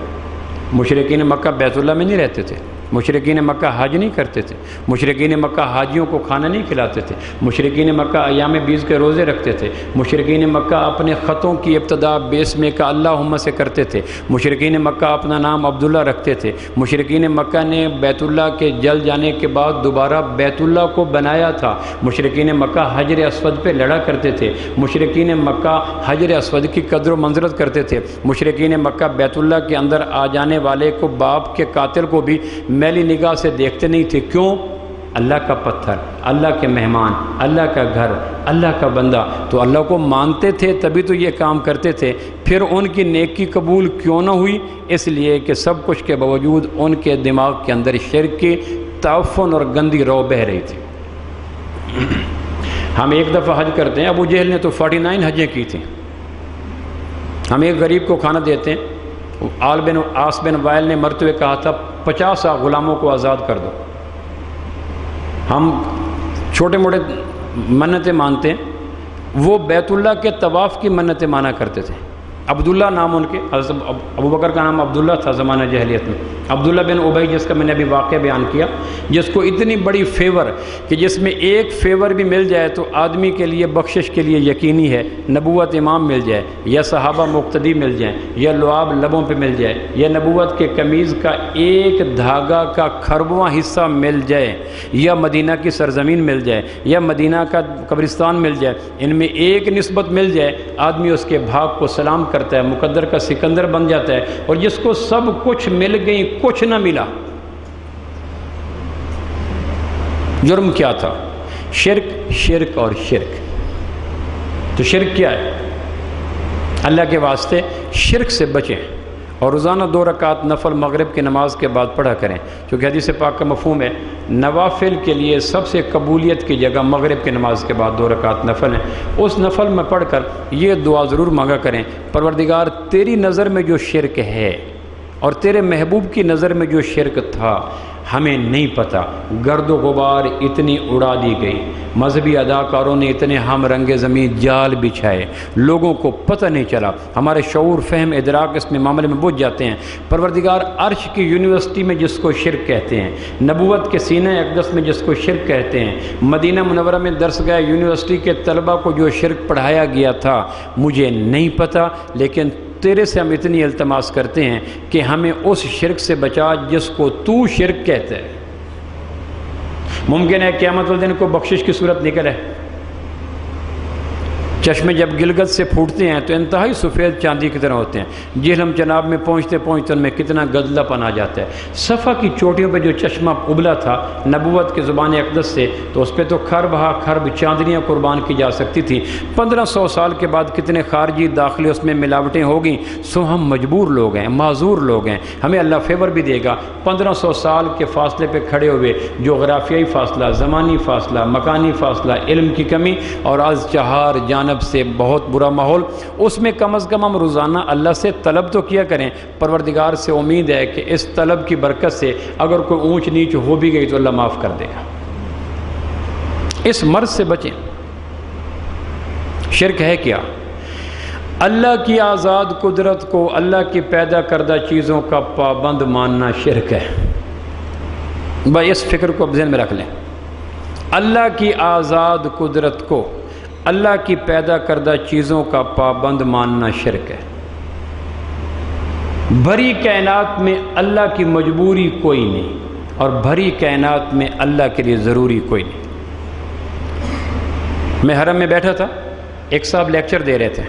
مشرکین مکہ بیت اللہ میں نہیں رہتے تھے، مشرکین مکہ حج نہیں کرتے تھے، مشرکین مکہ حاجیوں کو کھانا نہیں کھلاتے تھے، مشرکین مکہ ایام بیض کے روزے رکھتے تھے، مشرکین مکہ اپنے خطوں کی ابتدا بیسمے کا اللہم سے کرتے تھے، مشرکین مکہ اپنا نام عبداللہ رکھتے تھے، مشرکین مکہ نے بیت اللہ کے جل جانے کے بعد دوبارہ بیت اللہ کو بنایا تھا، مشرکین مکہ حجر اسود پہ لڑا کرتے تھے، مشرکین مکہ حجر اسود کی قدر و منزلت کرتے تھے، مشرکین مکہ بیت اللہ کے اندر آ جانے والے کو، باپ کے قاتل کو بھی میلی نگاہ سے دیکھتے نہیں تھے۔ کیوں؟ اللہ کا پتھر، اللہ کے مہمان، اللہ کا گھر، اللہ کا بندہ، تو اللہ کو مانتے تھے تبھی تو یہ کام کرتے تھے۔ پھر ان کی نیکی قبول کیوں نہ ہوئی؟ اس لیے کہ سب کچھ کے باوجود ان کے دماغ کے اندر شرک کی تعفن اور گندی رو بہہ رہی تھی۔ ہم ایک دفعہ حج کرتے ہیں، ابو جہل نے تو 49 حجیں کی تھیں۔ ہم ایک غریب کو کھانا دیتے ہیں، آس بن وائل نے مرتے ہوئے کہا تھا 50 غلاموں کو آزاد کر دو۔ ہم چھوٹے موٹے منتیں مانتے ہیں، وہ بیت اللہ کے طواف کی منتیں مانا کرتے تھے۔ عبداللہ نام ان کے، حضرت ابو بکر کا نام عبداللہ تھا زمانہ جاہلیت میں۔ عبداللہ بن ابی جس کا میں نے ابھی واقعہ بیان کیا، جس کو اتنی بڑی فیور کہ جس میں ایک فیور بھی مل جائے تو آدمی کے لیے بخشش کے لیے یقینی ہے، نبوت امام مل جائے یا صحابہ مقتدی مل جائیں یا لعاب لبوں پہ مل جائے یا نبوت کے قمیض کا ایک دھاگا کا کھربواں حصہ مل جائے یا مدینہ کی سرزمین مل جائے یا مدینہ کا قبرستان مل جائے، ان میں ایک نسبت مل جائے، آدمی اس کے بھاگ کو سلام کرتا ہے، مقدر کا سکندر بن جاتا ہے۔ اور جس کو سب کچھ مل گئی کچھ نہ ملا، جرم کیا تھا؟ شرک، شرک اور شرک۔ تو شرک کیا ہے؟ اللہ کے واسطے شرک سے بچیں اور روزانہ 2 رکعت نفل مغرب کی نماز کے بعد پڑھا کریں، کیونکہ حدیث پاک کا مفہوم ہے نوافل کے لیے سب سے قبولیت کی جگہ مغرب کی نماز کے بعد 2 رکعت نفل ہیں۔ اس نفل میں پڑھ کر یہ دعا ضرور مانگا کریں، پروردگار تیری نظر میں جو شرک ہے اور تیرے محبوب کی نظر میں جو شرک تھا ہمیں نہیں پتہ، گرد و غبار اتنی اڑا دی گئی، مذہبی اداکاروں نے اتنے ہم رنگ زمین جال بچھائے، لوگوں کو پتہ نہیں چلا، ہمارے شعور فہم ادراک اس میں معاملے میں بجھ جاتے ہیں۔ پروردگار عرش کی یونیورسٹی میں جس کو شرک کہتے ہیں، نبوت کے سینہ اقدس میں جس کو شرک کہتے ہیں، مدینہ منورہ میں درس گاہ یونیورسٹی کے طلبہ کو جو شرک پڑھایا گیا تھا مجھے نہیں پتہ، لیکن تیرے سے ہم اتنی التماس کرتے ہیں کہ ہمیں اس شرک سے بچا جس کو تو شرک کہتا ہے۔ ممکن ہے قیامت والے دن کو بخشش کی صورت نکلے، چشمے جب گلگت سے پھوٹتے ہیں تو انتہائی سفید چاندی کی طرح ہوتے ہیں، جہلم جناب میں پہنچتے پہنچتے ان میں کتنا گدلا پن آ جاتا ہے۔ صفا کی چوٹیوں پہ جو چشمہ ابلا تھا نبوت کے زبان اقدس سے، تو اس پہ تو کھرب ہا کھرب چاندنیاں قربان کی جا سکتی تھی۔ 1500 سال کے بعد کتنے خارجی داخلے اس میں ملاوٹیں ہوگیں، سو ہم مجبور لوگ ہیں، معذور لوگ ہیں، ہمیں اللہ فیور بھی دے گا۔ 1500 سال کے فاصلے پہ کھڑے ہوئے، جغرافیائی فاصلہ، زمانی فاصلہ، مکانی فاصلہ، علم کی کمی اور از چہار جانب سے بہت برا ماحول، اس میں کم از کم ہم روزانہ اللہ سے طلب تو کیا کریں۔ پروردگار سے امید ہے کہ اس طلب کی برکت سے اگر کوئی اونچ نیچ ہو بھی گئی تو اللہ معاف کر دے گا۔ اس مرض سے بچیں۔ شرک ہے کیا؟ اللہ کی آزاد قدرت کو اللہ کی پیدا کردہ چیزوں کا پابند ماننا شرک ہے۔ بھائی اس فکر کو ذہن میں رکھ لیں، اللہ کی آزاد قدرت کو اللہ کی پیدا کردہ چیزوں کا پابند ماننا شرک ہے۔ بھری کائنات میں اللہ کی مجبوری کوئی نہیں اور بھری کائنات میں اللہ کے لیے ضروری کوئی نہیں۔ میں حرم میں بیٹھا تھا، ایک صاحب لیکچر دے رہے تھے،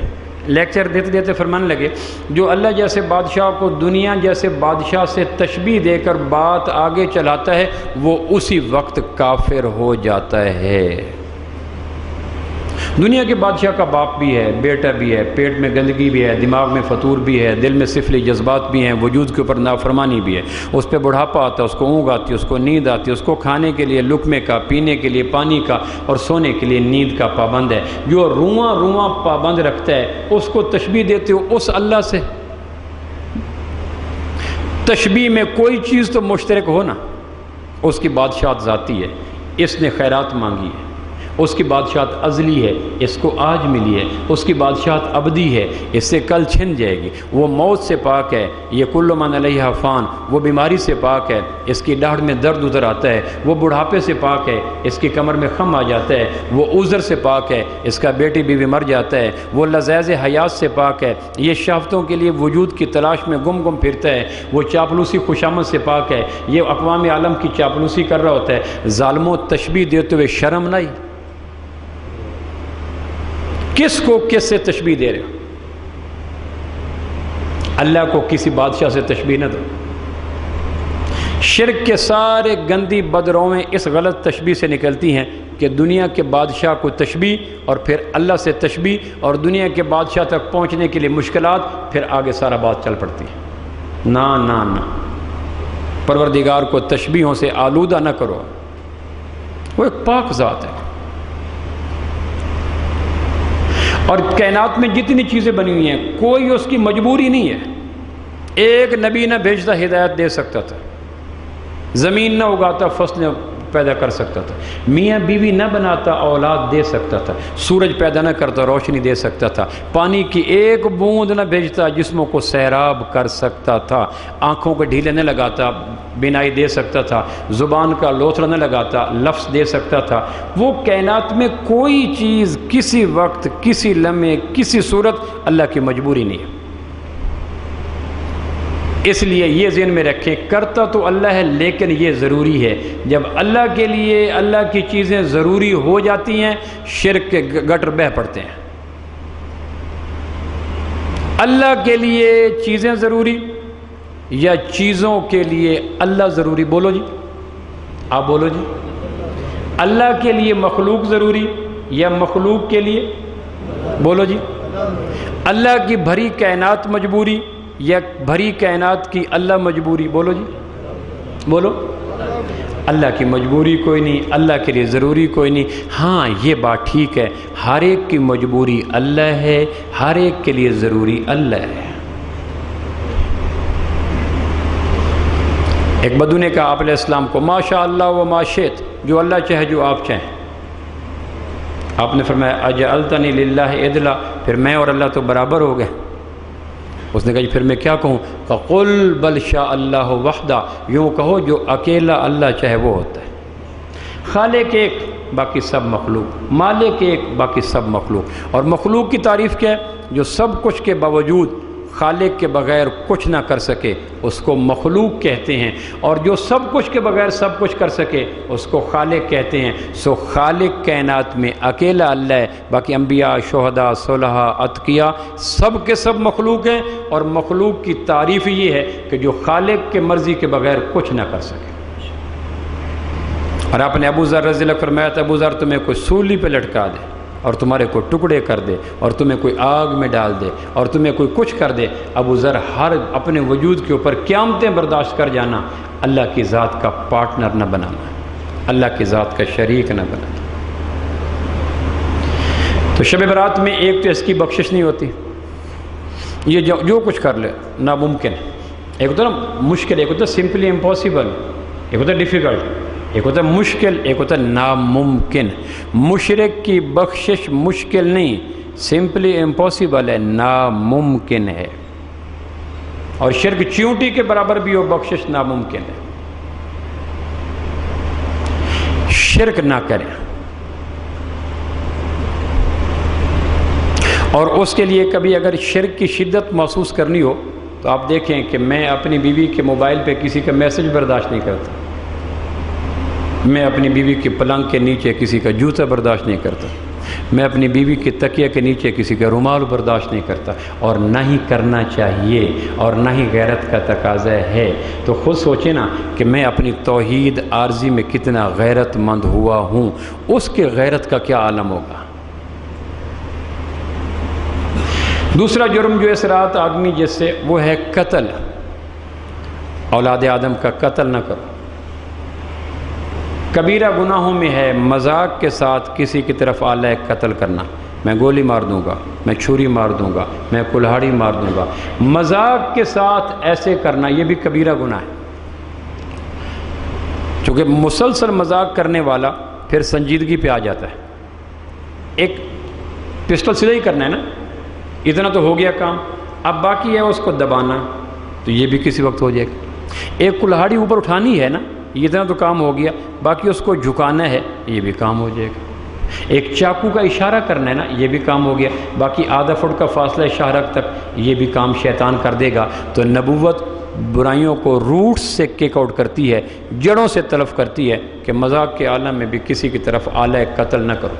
لیکچر دیتے دیتے فرمانے لگے جو اللہ جیسے بادشاہ کو دنیا جیسے بادشاہ سے تشبیہ دے کر بات آگے چلاتا ہے وہ اسی وقت کافر ہو جاتا ہے۔ دنیا کے بادشاہ کا باپ بھی ہے، بیٹا بھی ہے، پیٹ میں گندگی بھی ہے، دماغ میں فطور بھی ہے، دل میں سفلی جذبات بھی ہیں، وجود کے اوپر نافرمانی بھی ہے، اس پہ بڑھاپا آتا ہے، اس کو اونگ آتی ہے، اس کو نیند آتی ہے، اس کو کھانے کے لیے لقمے کا، پینے کے لیے پانی کا اور سونے کے لیے نیند کا پابند ہے۔ جو رواں رواں پابند رکھتا ہے اس کو تشبیہ دیتے ہو اس اللہ سے۔ تشبیہ میں کوئی چیز تو مشترک ہو نا، اس کی بادشاہت ذاتی ہے، اس نے خیرات مانگی ہے، اس کی بادشاہت ازلی ہے، اس کو آج ملی ہے، اس کی بادشاہت ابدی ہے، اس سے کل چھن جائے گی، وہ موت سے پاک ہے، یہ کل من علیہا فان، وہ بیماری سے پاک ہے، اس کی داڑھ میں درد ادھر آتا ہے، وہ بڑھاپے سے پاک ہے، اس کی کمر میں خم آ جاتا ہے، وہ عذر سے پاک ہے، اس کا بیٹی بیوی مر جاتا ہے، وہ لذیذ حیات سے پاک ہے، یہ شہوتوں کے لیے وجود کی تلاش میں گم گم پھرتا ہے، وہ چاپلوسی خوشامد سے پاک ہے، یہ اقوام عالم کی چاپلوسی کر رہا ہوتا ہے۔ ظالموں تشبیہ دیتے ہوئے شرم نہیں؟ کس کو کس سے تشبیہ دے رہے ہو؟ اللہ کو کسی بادشاہ سے تشبیہ نہ دو۔ شرک کے سارے گندی بدرویں اس غلط تشبیہ سے نکلتی ہیں کہ دنیا کے بادشاہ کو تشبیہ اور پھر اللہ سے تشبیہ اور دنیا کے بادشاہ تک پہنچنے کے لیے مشکلات، پھر آگے سارا بات چل پڑتی ہے۔ نا نا نا، پروردگار کو تشبیہوں سے آلودہ نہ کرو، وہ ایک پاک ذات ہے۔ اور کائنات میں جتنی چیزیں بنی ہوئی ہیں کوئی اس کی مجبوری نہیں ہے۔ ایک نبی نہ بھیجتا ہدایت دے سکتا تھا، زمین نہ اگاتا فصلیں پیدا کر سکتا تھا، میاں بیوی نہ بناتا اولاد دے سکتا تھا، سورج پیدا نہ کرتا روشنی دے سکتا تھا، پانی کی ایک بوند نہ بھیجتا جسموں کو سیراب کر سکتا تھا، آنکھوں کو ڈھیلے نہ لگاتا بینائی دے سکتا تھا، زبان کا لوتھڑا نہ لگاتا لفظ دے سکتا تھا۔ وہ کائنات میں کوئی چیز کسی وقت کسی لمحے کسی صورت اللہ کی مجبوری نہیں ہے۔ اس لیے یہ ذہن میں رکھیں، کرتا تو اللہ ہے لیکن یہ ضروری ہے۔ جب اللہ کے لیے اللہ کی چیزیں ضروری ہو جاتی ہیں شرک کے گٹر بہہ پڑتے ہیں۔ اللہ کے لیے چیزیں ضروری یا چیزوں کے لیے اللہ ضروری؟ بولو جی، آپ بولو جی۔ اللہ کے لیے مخلوق ضروری یا مخلوق کے لیے؟ بولو جی۔ اللہ کی بھری کائنات مجبوری یا بھری کائنات کی اللہ مجبوری؟ بولو جی، بولو۔ اللہ کی مجبوری کوئی نہیں، اللہ کے لیے ضروری کوئی نہیں۔ ہاں یہ بات ٹھیک ہے، ہر ایک کی مجبوری اللہ ہے، ہر ایک کے لیے ضروری اللہ ہے۔ ایک بدو نے کہا آپ علیہ السلام کو، ما شاء اللہ و ما شئت، جو اللہ چاہے جو آپ چاہیں۔ آپ نے فرمایا اجعلتنی للہ عدلا، پھر میں اور اللہ تو برابر ہو گئے۔ اس نے کہا جی پھر میں کیا کہوں؟ قل بل شاء اللہ وحدہ، یوں کہو جو اکیلا اللہ چاہے وہ ہوتا ہے۔ خالق ایک باقی سب مخلوق، مالک ایک باقی سب مخلوق۔ اور مخلوق کی تعریف کیا ہے؟ جو سب کچھ کے باوجود خالق کے بغیر کچھ نہ کر سکے اس کو مخلوق کہتے ہیں، اور جو سب کچھ کے بغیر سب کچھ کر سکے اس کو خالق کہتے ہیں۔ سو خالق کائنات میں اکیلا اللہ ہے، باقی انبیاء، شہداء، صلحاء، اتقیاء سب کے سب مخلوق ہیں، اور مخلوق کی تعریف یہ ہے کہ جو خالق کے مرضی کے بغیر کچھ نہ کر سکے۔ اور آپ نے ابو ذر رضی اللہ عنہ فرمایا تھا، ابو ذر تمہیں کوئی سولی پہ لٹکا دے اور تمہارے کو ٹکڑے کر دے اور تمہیں کوئی آگ میں ڈال دے اور تمہیں کوئی کچھ کر دے، ابو ذر ہر اپنے وجود کے اوپر قیامتیں برداشت کر جانا، اللہ کی ذات کا پارٹنر نہ بنانا، اللہ کی ذات کا شریک نہ بنانا۔ تو شب برات میں ایک تو اس کی بخشش نہیں ہوتی، یہ جو کچھ کر لے ناممکن ہے۔ ایک ہوتا ہے نا مشکل، ایک ہوتا ہے سمپلی امپاسبل، ایک ہوتا ہے ڈیفیکلٹ، ایک ہوتا ہے مشکل، ایک ہوتا ہے ناممکن۔ مشرک کی بخشش مشکل نہیں، سمپلی امپاسبل ہے، ناممکن ہے۔ اور شرک چیونٹی کے برابر بھی ہو بخشش ناممکن ہے۔ شرک نہ کریں، اور اس کے لیے کبھی اگر شرک کی شدت محسوس کرنی ہو تو آپ دیکھیں کہ میں اپنی بیوی کے موبائل پہ کسی کا میسج برداشت نہیں کرتا، میں اپنی بیوی کے پلنگ کے نیچے کسی کا جوتا برداشت نہیں کرتا، میں اپنی بیوی کے تکیہ کے نیچے کسی کا رومال برداشت نہیں کرتا، اور نہ ہی کرنا چاہیے، اور نہ ہی غیرت کا تقاضا ہے۔ تو خود سوچیں نا کہ میں اپنی توحید عارضی میں کتنا غیرت مند ہوا ہوں، اس کے غیرت کا کیا عالم ہوگا۔ دوسرا جرم جو اس رات آدمی جس سے وہ ہے قتل، اولاد آدم کا قتل نہ کرو۔ کبیرہ گناہوں میں ہے مذاق کے ساتھ کسی کی طرف آلہ قتل کرنا، میں گولی مار دوں گا، میں چھری مار دوں گا، میں کلہاڑی مار دوں گا، مذاق کے ساتھ ایسے کرنا یہ بھی کبیرہ گناہ ہے۔ چونکہ مسلسل مذاق کرنے والا پھر سنجیدگی پہ آ جاتا ہے۔ ایک پسٹل سیدھا ہی کرنا ہے نا، اتنا تو ہو گیا کام، اب باقی ہے اس کو دبانا، تو یہ بھی کسی وقت ہو جائے گا۔ ایک کلہاڑی اوپر اٹھانی ہے نا، اتنا تو کام ہو گیا، باقی اس کو جھکانا ہے، یہ بھی کام ہو جائے گا۔ ایک چاقو کا اشارہ کرنا ہے نا، یہ بھی کام ہو گیا، باقی آدھا فٹ کا فاصلہ شاہرگ تک، یہ بھی کام شیطان کر دے گا۔ تو نبوت برائیوں کو روٹ سے کک آؤٹ کرتی ہے، جڑوں سے تلف کرتی ہے کہ مذاق کے عالم میں بھی کسی کی طرف آلہ قتل نہ کرو۔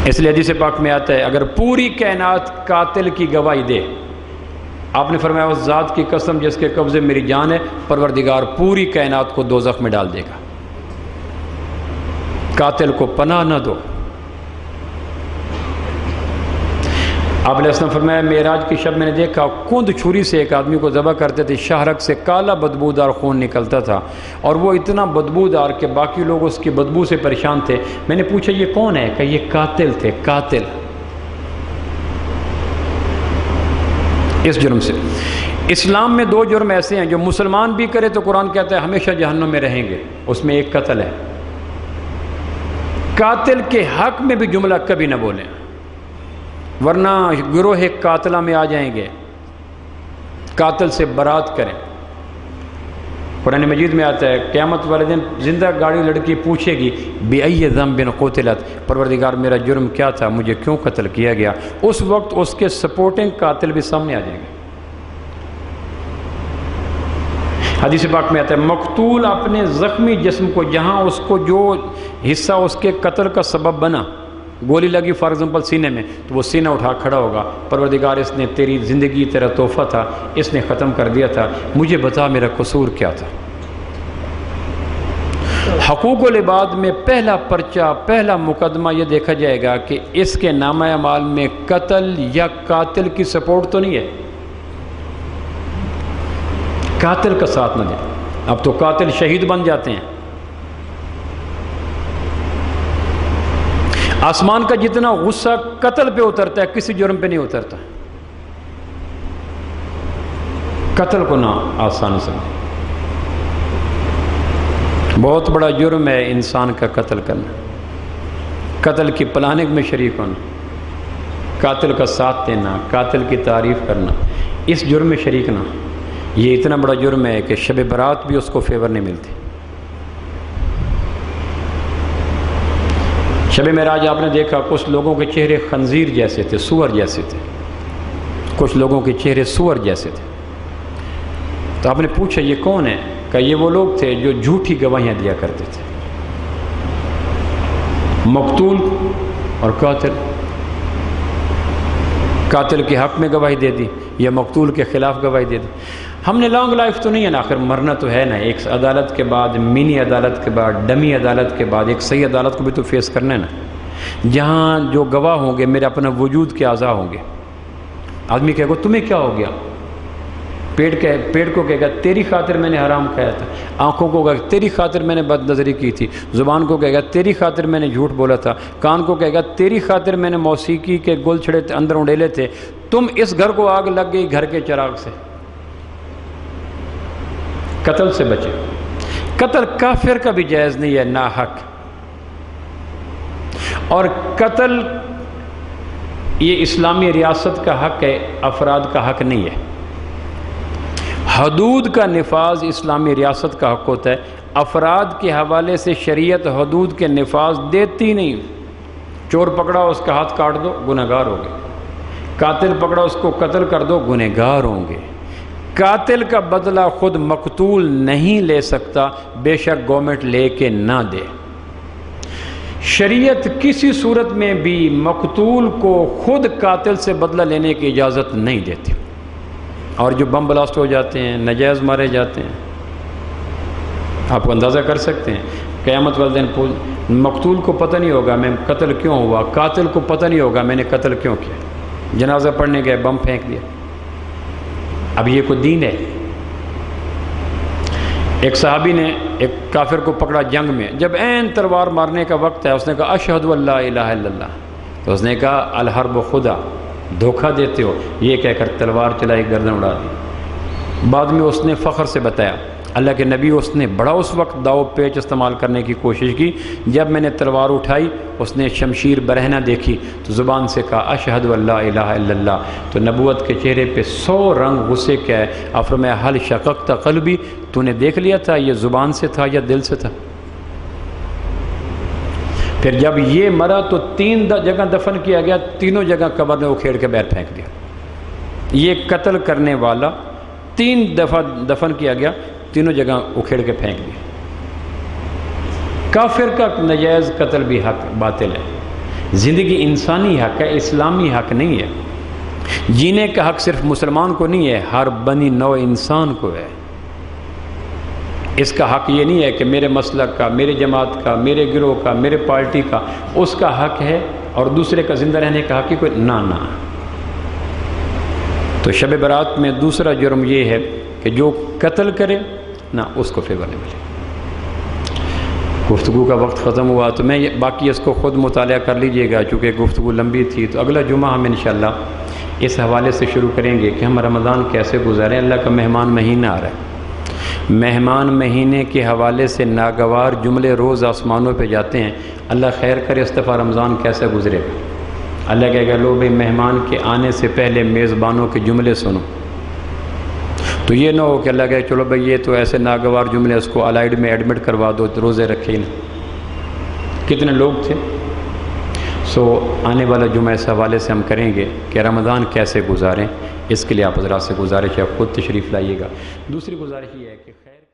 اس لیے حدیث پاک میں آتا ہے اگر پوری کائنات قاتل کی گواہی دے، آپ نے فرمایا اس ذات کی قسم جس کے قبضے میری جان ہے، پروردگار پوری کائنات کو دوزخ میں ڈال دے گا۔ قاتل کو پناہ نہ دو۔ آپ علیہ السلام فرمایا معراج کی شب میں نے دیکھا کند چھری سے ایک آدمی کو ذبح کرتے تھے، شاہرگ سے کالا بدبودار خون نکلتا تھا، اور وہ اتنا بدبودار کہ باقی لوگ اس کی بدبو سے پریشان تھے۔ میں نے پوچھا یہ کون ہے؟ کہ یہ قاتل تھے، قاتل۔ اس جرم سے اسلام میں دو جرم ایسے ہیں جو مسلمان بھی کرے تو قرآن کہتا ہے ہمیشہ جہنم میں رہیں گے، اس میں ایک قتل ہے۔ قاتل کے حق میں بھی جملہ کبھی نہ بولیں، ورنہ گروہ قاتلہ میں آ جائیں گے، قاتل سے برات کریں۔ قرآن مجید میں آتا ہے قیامت والے دن زندہ گاڑی لڑکی پوچھے گی بِأَيِّ ذَنبٍ قُتِلَتْ، پروردگار میرا جرم کیا تھا، مجھے کیوں قتل کیا گیا؟ اس وقت اس کے سپورٹنگ قاتل بھی سامنے آ جائیں گے۔ حدیث پاک میں آتا ہے مقتول اپنے زخمی جسم کو، جہاں اس کو جو حصہ اس کے قتل کا سبب بنا، گولی لگی فار ایگزامپل سینے میں، تو وہ سینہ اٹھا کھڑا ہوگا، پروردگار اس نے تیری زندگی تیرا تحفہ تھا، اس نے ختم کر دیا تھا، مجھے بتا میرا قصور کیا تھا۔ حقوق العباد میں پہلا پرچہ، پہلا مقدمہ یہ دیکھا جائے گا کہ اس کے نامہ اعمال میں قتل یا قاتل کی سپورٹ تو نہیں ہے، قاتل کا ساتھ نہ دیں۔ اب تو قاتل شہید بن جاتے ہیں۔ آسمان کا جتنا غصہ قتل پہ اترتا ہے کسی جرم پہ نہیں اترتا۔ قتل کو نہ آسان سمجھیں، بہت بڑا جرم ہے انسان کا قتل کرنا، قتل کی پلاننگ میں شریک ہونا، قاتل کا ساتھ دینا، قاتل کی تعریف کرنا، اس جرم میں شریک نہ۔ یہ اتنا بڑا جرم ہے کہ شب برات بھی اس کو فیور نہیں ملتی۔ شب معراج آپ نے دیکھا کچھ لوگوں کے چہرے خنزیر جیسے تھے، سور جیسے تھے، کچھ لوگوں کے چہرے سور جیسے تھے۔ تو آپ نے پوچھا یہ کون ہے؟ کہ یہ وہ لوگ تھے جو جھوٹی گواہیاں دیا کرتے تھے، مقتول اور قاتل۔ قاتل کے حق میں گواہی دے دی یا مقتول کے خلاف گواہی دے دی۔ ہم نے لانگ لائف تو نہیں ہے نا، آخر مرنا تو ہے نا، ایک عدالت کے بعد، منی عدالت کے بعد، ڈمی عدالت کے بعد ایک صحیح عدالت کو بھی تو فیس کرنا ہے نا، جہاں جو گواہ ہوں گے میرے اپنا وجود کے اعضاء ہوں گے۔ آدمی کہے گا تمہیں کیا ہو گیا؟ پیٹ کو کہے گا تیری خاطر میں نے حرام کھایا تھا، آنکھوں کو کہے گا تیری خاطر میں نے بد نظری کی تھی، زبان کو کہے گا تیری خاطر میں نے جھوٹ بولا تھا، کان کو کہے گا تیری خاطر میں نے موسیقی کے گل چھڑے اندر اڑیلے تھے، تم اس گھر کو آگ لگ گئی گھر کے چراغ سے۔ قتل سے بچے۔ قتل کافر کا بھی جائز نہیں ہے، ناحق۔ اور قتل یہ اسلامی ریاست کا حق ہے، افراد کا حق نہیں ہے۔ حدود کا نفاذ اسلامی ریاست کا حق ہوتا ہے، افراد کے حوالے سے شریعت حدود کے نفاذ دیتی نہیں۔ چور پکڑا اس کا ہاتھ کاٹ دو، گنہگار ہوگے۔ قاتل پکڑا اس کو قتل کر دو، گنہگار ہوں گے۔ قاتل کا بدلہ خود مقتول نہیں لے سکتا، بے شک گورنمنٹ لے کے نہ دے۔ شریعت کسی صورت میں بھی مقتول کو خود قاتل سے بدلہ لینے کی اجازت نہیں دیتی۔ اور جو بم بلاسٹ ہو جاتے ہیں، ناجائز مارے جاتے ہیں، آپ کو اندازہ کر سکتے ہیں قیامت والے دن مقتول کو پتہ نہیں ہوگا میں قتل کیوں ہوا، قاتل کو پتہ نہیں ہوگا میں نے قتل کیوں کیا۔ جنازہ پڑھنے گئے بم پھینک دیا۔ اب یہ کوئی دین ہے؟ ایک صحابی نے ایک کافر کو پکڑا جنگ میں، جب عین تلوار مارنے کا وقت ہے، اس نے کہا اشہد ان لا الہ الا اللہ، تو اس نے کہا الحرب خدا، دھوکہ دیتے ہو، یہ کہہ کر تلوار چلائی، گردن اڑا دی۔ بعد میں اس نے فخر سے بتایا اللہ کے نبی، اس نے بڑا اس وقت داؤ پیچ استعمال کرنے کی کوشش کی، جب میں نے تلوار اٹھائی اس نے شمشیر برہنہ دیکھی تو زبان سے کہا اشہد ان لا الہ الا اللہ، تو نبوت کے چہرے پہ 100 رنگ غصے کا ہے۔ آپ فرمایا حل شققت قلبی، تو نے دیکھ لیا تھا یہ زبان سے تھا یا دل سے تھا؟ پھر جب یہ مرا تو 3 جگہ دفن کیا گیا، تینوں جگہ قبر نے اکھیڑ کے باہر پھینک دیا۔ یہ قتل کرنے والا 3 دفعہ دفن کیا گیا، تینوں جگہ اکھیڑ کے پھینک دیا۔ کافر کا ناجائز قتل بھی حق باطل ہے۔ زندگی انسانی حق ہے، اسلامی حق نہیں ہے۔ جینے کا حق صرف مسلمان کو نہیں ہے، ہر بنی نوع انسان کو ہے۔ اس کا حق یہ نہیں ہے کہ میرے مسلک کا، میرے جماعت کا، میرے گروہ کا، میرے پارٹی کا، اس کا حق ہے اور دوسرے کا زندہ رہنے کا حق ہی کوئی نہ۔ تو شب برات میں دوسرا جرم یہ ہے کہ جو قتل کرے نہ اس کو فیور نہیں ملے۔ گفتگو کا وقت ختم ہوا تو میں باقی اس کو خود مطالعہ کر لیجئے گا، چونکہ گفتگو لمبی تھی، تو اگلا جمعہ ہم انشاءاللہ اس حوالے سے شروع کریں گے کہ ہم رمضان کیسے گزاریں۔ اللہ کا مہمان مہینہ آ رہا ہے، مہمان مہینے کے حوالے سے ناگوار جملے روز آسمانوں پہ جاتے ہیں۔ اللہ خیر کرے اس دفعہ رمضان کیسے گزرے گا۔ اللہ کہے گا لو بھائی مہمان کے آنے سے پہلے میزبانوں کے جملے سنو، تو یہ نہ ہو کہ اللہ کہے چلو بھائی یہ تو ایسے ناگوار جملے اس کو الائڈ میں ایڈمٹ کروا دو، روزے رکھے ہی نہیں۔ کتنے لوگ تھے۔ آنے والا جمعہ اس حوالے سے ہم کریں گے کہ رمضان کیسے گزاریں، اس کے لیے آپ حضرات سے گزارش ہے خود تشریف لائیے گا۔ دوسری گزارش یہ ہے کہ خیر